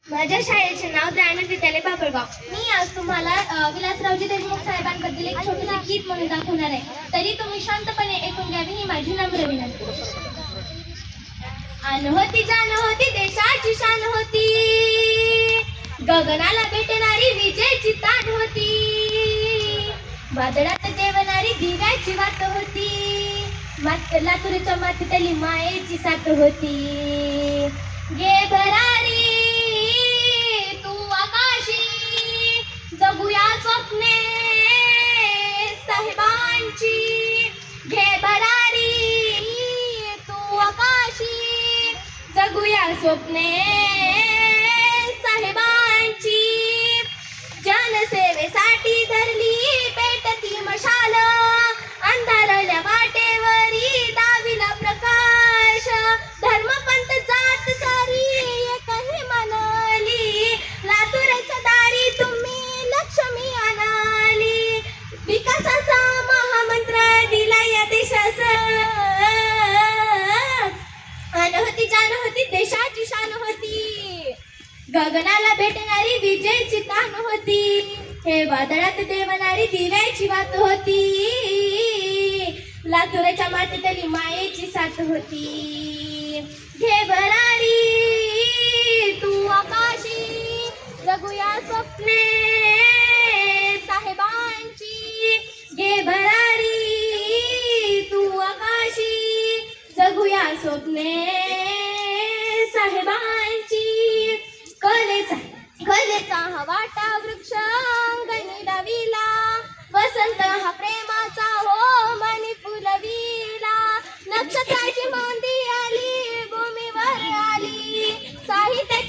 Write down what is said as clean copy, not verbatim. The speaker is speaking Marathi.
माझ्या शाळेचे नाव दयानंद विद्यालय बापळगाव. मी आज तुम्हाला विलासरावजी देशमुख साहेबांबद्दल एक छोटेसे गीत म्हणून दाखवणार आहे. तरी तुम्ही शांतपणे ऐकून घ्यावी ही माझी नम्र विनंती. आन होती जान होती देशाची शान होती, गगनाला भेटणारी विजेची तान होती, वादळात जेवणारी दिव्याची वाट होती, लातूरच्या मातीतली मायेची साथ होती. गे भरारी तू आकाशी, जगूया स्वप्ने साहेबांची. घे भरारी तू आकाशी, जगूया स्वप्ने साहेबांची. जनसेवेसाठी धरली पेटती मशाल, अंधारल्या वाटेवरी दाविला प्रकाश. धर्मपंथ जात सारी एकही मनली, लातूरच्या दारी तुम्ही लक्ष्मी आणाली. विकासाचा महामंत्र दिला या देशास, आन होती जान होती देशाची शान होती, गगनाला भेटणारी विजेची तान होती, हे वादळात देवणारी दिव्याची वात होती, लातूरच्या मातीतली मायेची साथ होती. घे भरारी तू आकाशी, जगूया स्वप्ने साहेबांची. घे भरारी तू आकाशी, जगूया स्वप्ने साहेबांची. कलेचा हा वाटा वृक्ष अंगणी लाविला, वसंत हा प्रेमाचा